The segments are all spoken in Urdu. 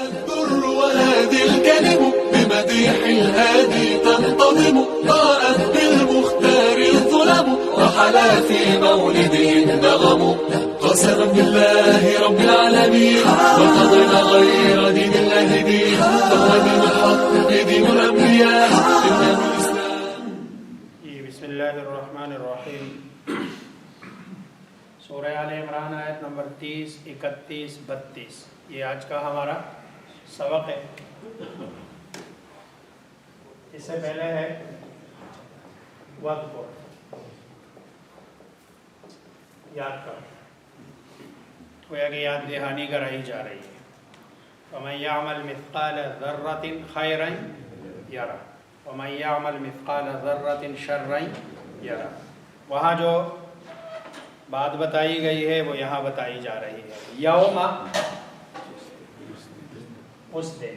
الدر وهادي الكلم بمديح الهادي تنتظم ضاءت بالمختار الظلم وحلا في مولده النغم قسما بالله رب العالمين وقضينا غير دين الله دين فهو دين الحق دين الأنبياء إنه الإسلام. بسم الله الرحمن الرحیم. سورہ آل عمران آیت نمبر 30, 31, 32 یہ آج کا ہمارا سبق ہے. اس سے پہلے ہے وَذْكُرْ یاد کر، گویا کہ یاد دہانی کرائی جا رہی ہے. وَمَن يَعْمَلْ مِثْقَالَ ذَرَّةٍ خَيْرًا يَرَهُ وَمَن يَعْمَلْ مِثْقَالَ ذَرَّةٍ شَرًّا يَرَهُ. وہاں جو بات بتائی گئی ہے وہ یہاں بتائی جا رہی ہے. یوم اس دن،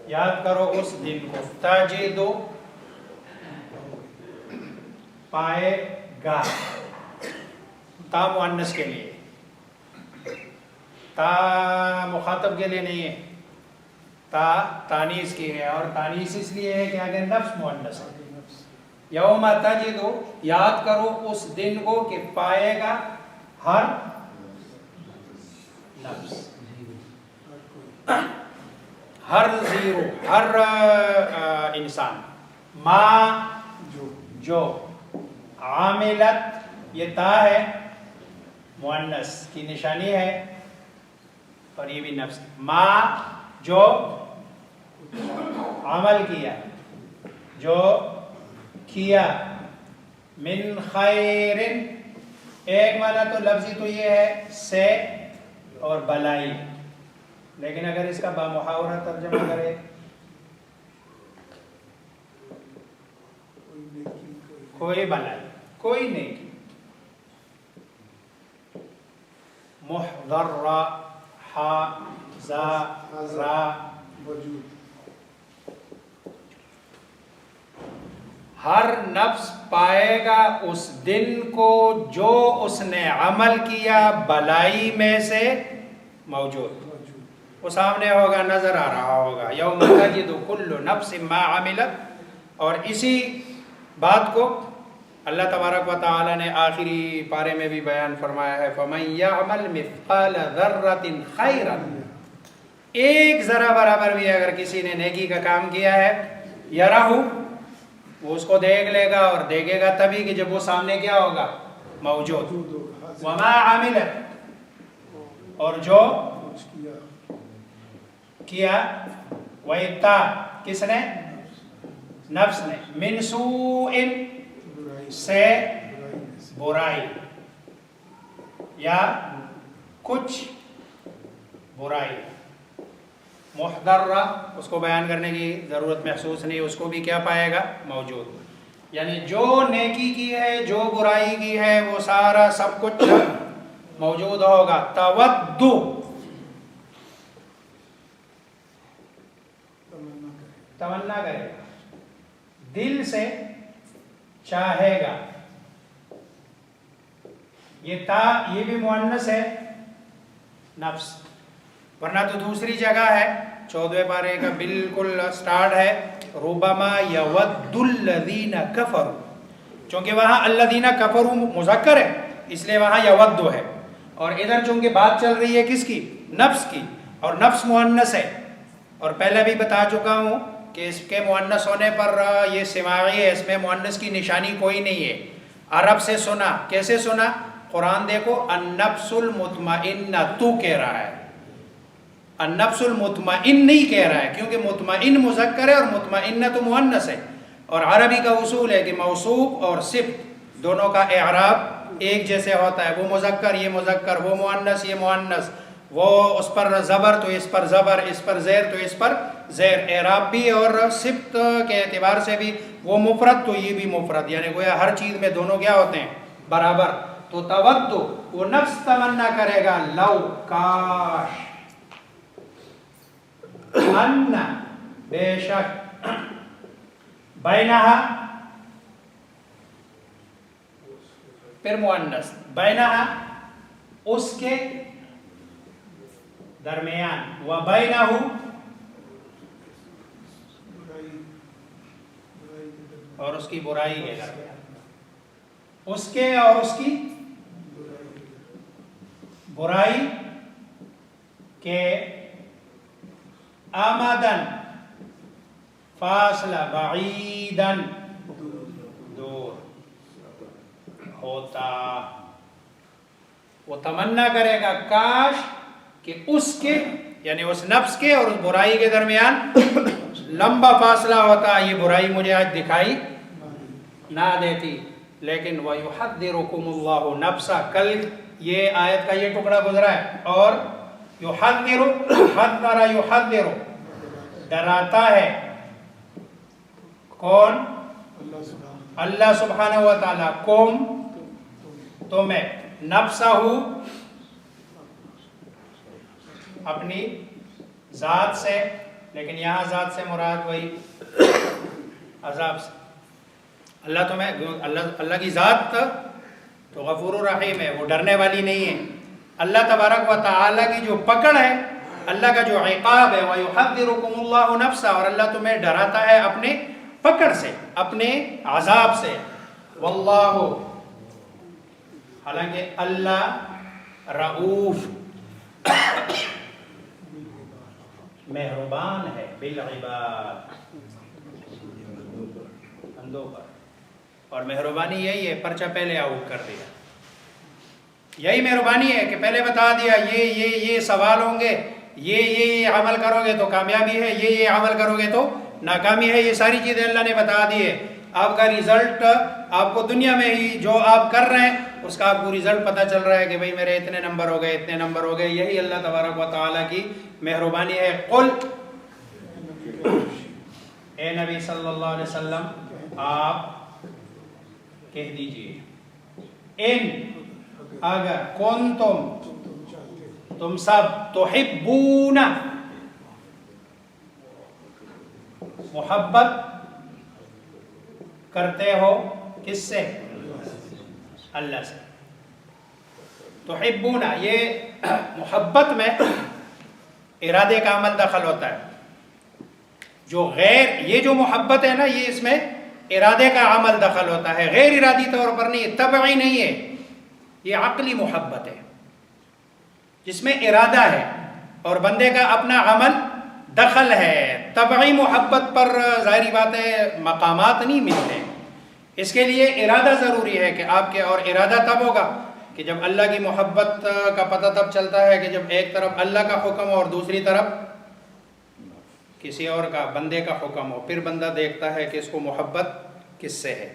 یاد کرو اس دن کو. تجد پائے گا، تا مؤنث کے لیے، تا مخاطب کے لیے نہیں ہے، تا تانیث کی ہے، اور تانیث اس لیے ہے کہ آگے نفس مؤنث ہے. یوم تجد، یاد کرو اس دن کو کہ پائے گا ہر نفس، ہر زیرو، ہر انسان، ما جو، عاملت یہ تا ہے مؤنث کی نشانی ہے اور یہ بھی نفس. ما جو عمل کیا، جو کیا. من خیر، ایک معنی تو لفظی تو یہ ہے سے اور بلائی، لیکن اگر اس کا بامحاورہ ترجمہ کرے کوئی بلائی، کوئی نیکی. محضر، حا زا را، ہر نفس پائے گا اس دن کو جو اس نے عمل کیا بلائی میں سے موجود. وہ سامنے ہوگا، نظر آ رہا ہوگا. یوم تجد کل نفس ما عملت. اور اسی بات کو اللہ تبارک و تعالی نے آخری پارے میں بھی بیان فرمایا ہے. فَمَن يَعْمَلْ مِثْقَالَ ذَرَّةٍ خَيْرًا، ایک ذرہ برابر بھی اگر کسی نے نیکی کا کام کیا ہے، یَرَهُ، وہ اس کو دیکھ لے گا، اور دیکھے گا تبھی کہ جب وہ سامنے کیا ہوگا، موجود. وَمَا عَمِلَ، اور جو کیا، وَإِبْتَا، کس نے، نفس نے، مِن سُوءٍ، سے برائی یا کچھ برائی. محضرہ، اس کو بیان کرنے کی ضرورت محسوس نہیں، اس کو بھی کیا پائے گا، موجود. یعنی جو نیکی کی ہے، جو برائی کی ہے، وہ سارا سب کچھ موجود ہوگا. تودو، تمنا کرے گا، دل سے چاہے گا. یہ تا، یہ بھی مؤنث ہے، نفس. ورنہ تو دوسری جگہ ہے، 14ویں پارے کا بالکل سٹارٹ ہے، ربما یود الذین کفروا. چونکہ وہاں الذین کفروا مذکر ہے اس لیے وہاں یود ہے، اور ادھر چونکہ بات چل رہی ہے کس کی، نفس کی، اور نفس مؤنث ہے. اور پہلے بھی بتا چکا ہوں کہ اس کے مؤنث ہونے پر یہ سماعی ہے، اس میں مؤنث کی نشانی کوئی نہیں ہے. عرب سے سنا، کیسے سنا، قرآن دیکھو، النفس المطمئنہ تو کہہ رہا ہے، النفس المطمئن نہیں کہہ رہا ہے، کیونکہ مطمئن مذکر ہے اور مطمئنہ تو مؤنث ہے. اور عربی کا اصول ہے کہ موصوف اور صفت دونوں کا اعراب ایک جیسے ہوتا ہے. وہ مذکر، یہ مذکر، وہ مؤنث، یہ مؤنث، وہ اس پر زبر تو اس پر زبر، اس پر زیر تو اس پر زیر. اعراب بھی اور صفت کے اعتبار سے بھی، وہ مفرد تو یہ بھی مفرد، یعنی گویا ہر چیز میں دونوں کیا ہوتے ہیں، برابر. تو تودو، وہ نفس تمنا کرے گا، لو کاش، ان بے شک، بینہا پھر مؤنث، بینہا اس کے درمیان، وبینہ اور اس کی برائی کے درمیان، اس کے اور اس کی برائی کے آمدن فاصلہ بعیدن دور ہوتا. وہ تمنا کرے گا کاش کہ اس کے یعنی اس نفس کے اور اس برائی کے درمیان لمبا فاصلہ ہوتا، یہ برائی مجھے آج دکھائی نہ دیتی. لیکن وَيُحَذِّرُكُمُ اللَّهُ نَفْسَ، کل یہ آیت کا یہ ٹکڑا گزرا ہے. اور یحذر ڈراتا ہے کون؟ اللہ سبحانہ و تعالی. کم تمہیں، نفسہ اپنی ذات سے، لیکن یہاں ذات سے مراد وہی عذاب سے. اللہ تمہیں اللہ کی ذات تو غفور الرحیم ہے، وہ ڈرنے والی نہیں ہے. اللہ تبارک و تعالی کی جو پکڑ ہے، اللہ کا جو عقاب ہے، وَيُحَذِّرُكُمُ اللَّهُ نَفْسَ، اور اللہ تمہیں ڈراتا ہے اپنے پکڑ سے، اپنے عذاب سے. واللہ، حالانکہ اللہ رؤوف مہربان ہے بالعباد، بندوں پر. اور مہربانی یہی ہے، پرچہ پہلے آؤٹ کر دیا. یہی مہربانی ہے کہ پہلے بتا دیا یہ سوال ہوں گے، یہ عمل کرو گے تو کامیابی ہے، یہ عمل کرو گے تو ناکامی ہے. یہ ساری چیزیں اللہ نے بتا دی ہے. آپ کا ریزلٹ آپ کو دنیا میں ہی جو آپ کر رہے ہیں اس کا آپ کو ریزلٹ پتہ چل رہا ہے کہ بھئی میرے اتنے نمبر ہو گئے، اتنے نمبر ہو گئے. یہی اللہ تبارک و تعالیٰ کی مہربانی ہے. قل، اے نبی صلی اللہ علیہ وسلم آپ کہہ دیجئے، ان اگر تم سب تحبون محبت کرتے ہو، کس سے؟ اللہ سے. تحبون، یہ محبت میں ارادے کا عمل دخل ہوتا ہے. جو غیر، یہ جو محبت ہے نا، یہ اس میں ارادے کا عمل دخل ہوتا ہے، غیر ارادی طور پر نہیں، طبعی نہیں ہے. یہ عقلی محبت ہے جس میں ارادہ ہے اور بندے کا اپنا عمل دخل ہے. طبعی محبت پر ظاہری بات ہے مقامات نہیں ملتے. اس کے لیے ارادہ ضروری ہے کہ آپ کے، اور ارادہ تب ہوگا کہ جب اللہ کی محبت کا پتہ تب چلتا ہے کہ جب ایک طرف اللہ کا حکم ہو اور دوسری طرف کسی اور کا، بندے کا حکم ہو. پھر بندہ دیکھتا ہے کہ اس کو محبت کس سے ہے.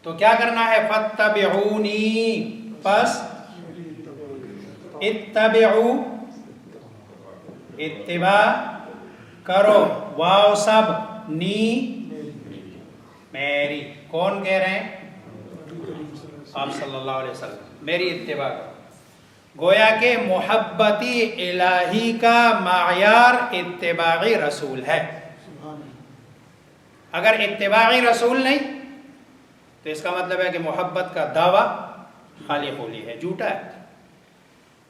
تو کیا کرنا ہے؟ فَاتَّبِعُونِي، پس اتبعو، اتباع کرو، واو سب، نی میری. کون کہہ رہے ہیں؟ آپ صلی اللہ علیہ وسلم. میری اتباع کرو. گویا کہ محبتی الہی کا معیار اتباعی رسول ہے. اگر اتباعی رسول نہیں تو اس کا مطلب ہے کہ محبت کا دعویٰ خالی خولی ہے، جھوٹا ہے.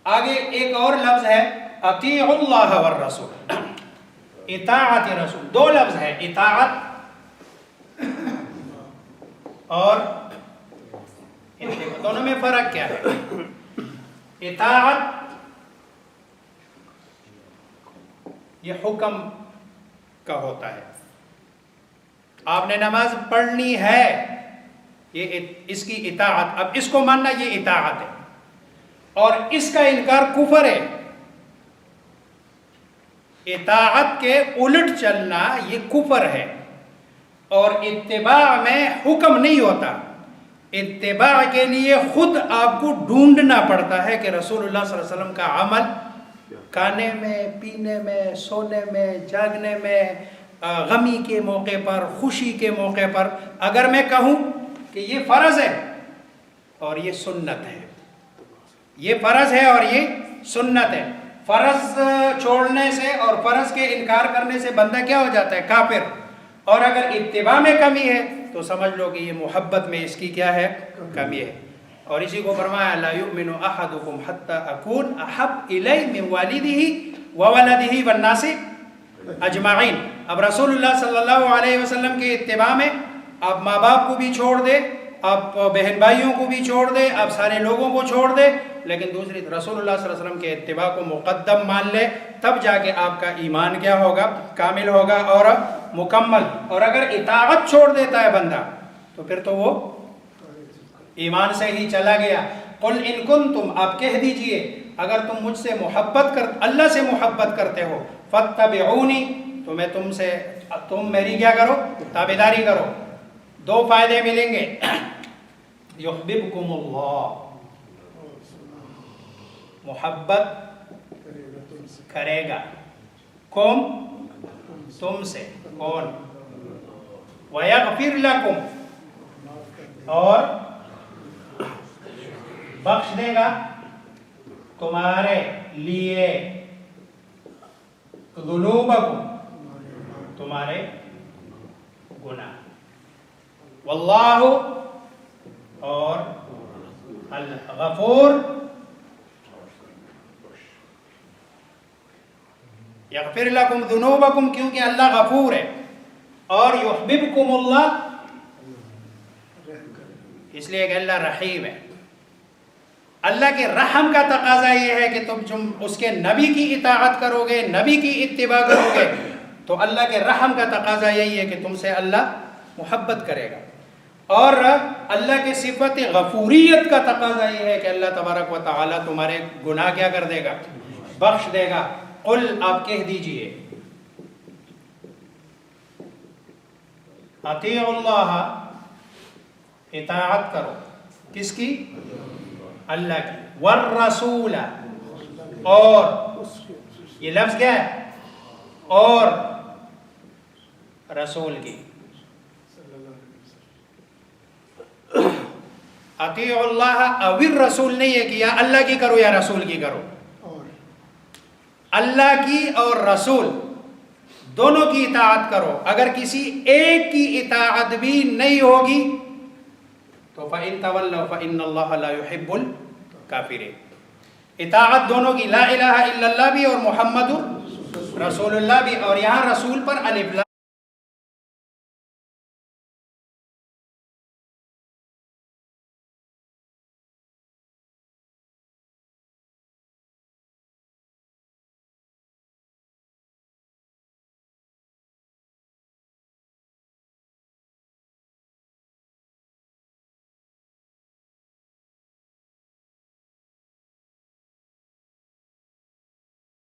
آگے ایک اور لفظ ہے اطیعوا اللہ والرسول، اطاعت رسول. دو لفظ ہے، اطاعت اور اتباع. دونوں میں فرق کیا ہے؟ اطاعت یہ حکم کا ہوتا ہے. آپ نے نماز پڑھنی ہے، یہ اس کی اطاعت. اب اس کو ماننا یہ اطاعت ہے، اور اس کا انکار کفر ہے. اطاعت کے الٹ چلنا یہ کفر ہے. اور اتباع میں حکم نہیں ہوتا. اتباع کے لیے خود آپ کو ڈھونڈنا پڑتا ہے کہ رسول اللہ صلی اللہ علیہ وسلم کا عمل کھانے میں، پینے میں، سونے میں، جاگنے میں، غمی کے موقع پر، خوشی کے موقع پر، اگر میں کہوں کہ یہ فرض ہے اور یہ سنت ہے، یہ فرض ہے اور یہ سنت ہے. فرض چھوڑنے سے اور فرض کے انکار کرنے سے بندہ کیا ہو جاتا ہے؟ کافر. اور اگر اتباع میں کمی ہے تو سمجھ لو کہ یہ محبت میں اس کی کیا ہے؟ کمی ہے. اور اسی کو فرمایا لا یؤمن احدکم حتی اکون احب الی من والدہ وولدہ والناس اجمعین. اب رسول اللہ صلی اللہ علیہ وسلم کے اتباع میں آپ ماں باپ کو بھی چھوڑ دے, آپ بہن بھائیوں کو بھی چھوڑ دے, آپ سارے لوگوں کو چھوڑ دے, لیکن دوسری رسول اللہ صلی اللہ علیہ وسلم کے اتباع کو مقدم مان لے, تب جا کے آپ کا ایمان کیا ہوگا, کامل ہوگا اور مکمل. اور اگر اطاعت چھوڑ دیتا ہے بندہ تو پھر تو وہ ایمان سے ہی چلا گیا. قل ان کنتم, آپ کہہ دیجئے اگر تم مجھ سے اللہ سے محبت کرتے ہو, فاتبعونی, تو میں تم میری کیا کرو, تابعداری کرو. دو فائدے ملیں گے, یحببکم اللہ, محبت کرے گا, کم, تم سے, کون, ویغفر لکم, اور بخش دے گا تمہارے لیے, ذنوبکم, تمہارے گناہ, واللہ, اور الغفور, یغفر لکم ذنوبکم, کیونکہ اللہ غفور ہے, اور یحببکم اللہ اس لیے کہ اللہ رحیم ہے. اللہ کے رحم کا تقاضا یہ ہے کہ تم اس کے نبی کی اطاعت کرو گے, نبی کی اتباع کرو گے, تو اللہ کے رحم کا تقاضا یہی ہے کہ تم سے اللہ محبت کرے گا. اور اللہ کی صفت غفوریت کا تقاضا یہ ہے کہ اللہ تبارک و تعالی تمہارے گناہ کیا کر دے گا, بخش دے گا. قل, آپ کہہ دیجئے, اطیعوا اللہ, اطاعت کرو, کس کی, اللہ کی, والرسول, اور یہ لفظ کیا ہے, اور رسول کی. اطیعوا اللہ او الرسول نہیں ہے کہ یا اللہ کی کرو یا رسول کی کرو, اللہ کی اور رسول دونوں کی اطاعت کرو. اگر کسی ایک کی اطاعت بھی نہیں ہوگی تو فَإِن تَوَلَّوْا فَإِنَّ اللَّهَ لَا يُحِبُّ الْكَافِرِينَ. اطاعت دونوں کی, لا الہ الا اللہ بھی اور محمد رسول اللہ بھی, اور یہاں رسول پر الف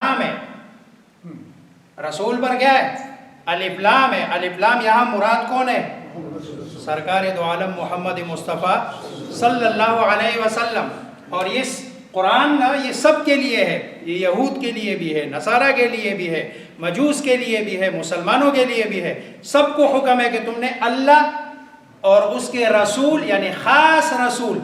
لام ہے, رسول پر کیا ہے, الف لام ہے. الف لام یہاں مراد کون ہے, سرکار دو عالم محمد مصطفیٰ صلی اللہ علیہ وسلم. اور یہ قرآن نا یہ سب کے لیے ہے, یہ یہود کے لیے بھی ہے, نصارہ کے لیے بھی ہے, مجوس کے لیے بھی ہے, مسلمانوں کے لیے بھی ہے. سب کو حکم ہے کہ تم نے اللہ اور اس کے رسول یعنی خاص رسول,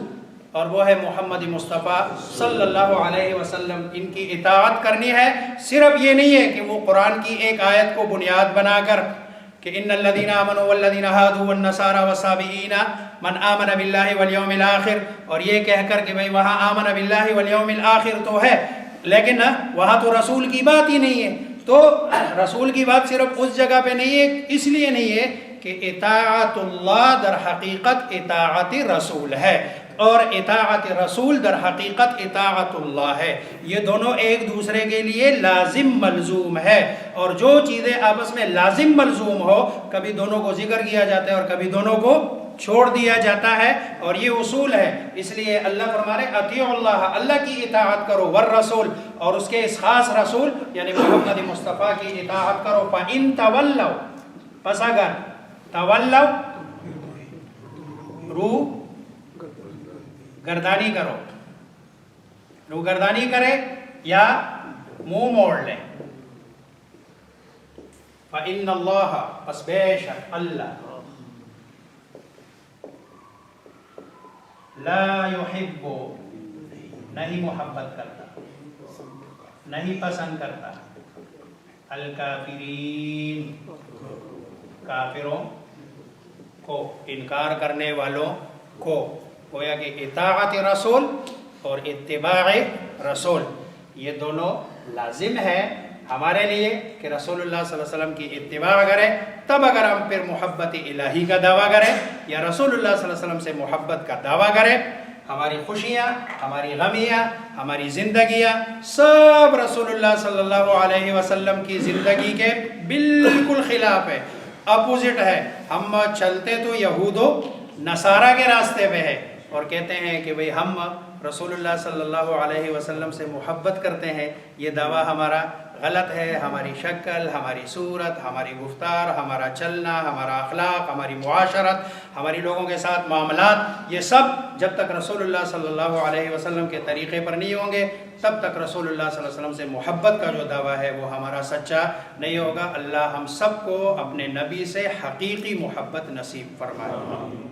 اور وہ ہے محمد مصطفیٰ صلی اللہ علیہ وسلم, ان کی اطاعت کرنی ہے. صرف یہ نہیں ہے کہ وہ قرآن کی ایک آیت کو بنیاد بنا کر کہ ان الذین آمنوا والذین ہادوا والنصارى والصابئین من آمن باللہ والیوم الآخر, اور یہ کہہ کر کہ بھئی وہاں آمن باللہ والیوم الآخر تو ہے, لیکن وہاں تو رسول کی بات ہی نہیں ہے. تو رسول کی بات صرف اس جگہ پہ نہیں ہے, اس لیے نہیں ہے کہ اطاعت اللہ در حقیقت اطاعت رسول ہے, اور اطاعت رسول در حقیقت اطاعت اللہ ہے. یہ دونوں ایک دوسرے کے لیے لازم ملزوم ہے, اور جو چیزیں آپس میں لازم ملزوم ہو کبھی دونوں کو ذکر کیا جاتا ہے اور کبھی دونوں کو چھوڑ دیا جاتا ہے, اور یہ اصول ہے. اس لیے اللہ فرما رہے اطیعوا اللہ, اللہ کی اطاعت کرو, والرسول, اور اس کے اس خاص رسول یعنی محمد مصطفیٰ کی اطاعت کرو. فَإِن تَوَلَّوْا, پس اگر تولو رو گردانی کرو, رو گردانی کرے یا منہ موڑ لے, فَإِنَّ اللَّهَ, پس بے شک اللہ, لا يحب, نہیں محبت کرتا, نہیں پسند کرتا, الکافرین, کافروں کو, انکار کرنے والوں کو, گویا کہ اطاعت رسول اور اتباع رسول یہ دونوں لازم ہے ہمارے لیے کہ رسول اللہ صلی اللہ علیہ وسلم کی اتباع کریں، تب اگر ہم پھر محبت الہی کا دعویٰ کریں یا رسول اللہ صلی اللہ علیہ وسلم سے محبت کا دعویٰ کریں، ہماری خوشیاں، ہماری غمیاں، ہماری زندگیاں سب رسول اللہ صلی اللہ علیہ وسلم کی زندگی کے بالکل خلاف ہے، اپوزٹ ہے۔ ہم چلتے تو یہود و نصارہ کے راستے پہ ہے اور کہتے ہیں کہ بھئی ہم رسول اللہ صلی اللہ علیہ وسلم سے محبت کرتے ہیں، یہ دعویٰ ہمارا غلط ہے۔ ہماری شکل، ہماری صورت، ہماری گفتار، ہمارا چلنا، ہمارا اخلاق، ہماری معاشرت، ہماری لوگوں کے ساتھ معاملات، یہ سب جب تک رسول اللہ صلی اللہ علیہ وسلم کے طریقے پر نہیں ہوں گے تب تک رسول اللہ صلی اللہ علیہ وسلم سے محبت کا جو دعویٰ ہے وہ ہمارا سچا نہیں ہوگا۔ اللہ ہم سب کو اپنے نبی سے حقیقی محبت نصیب فرمائے۔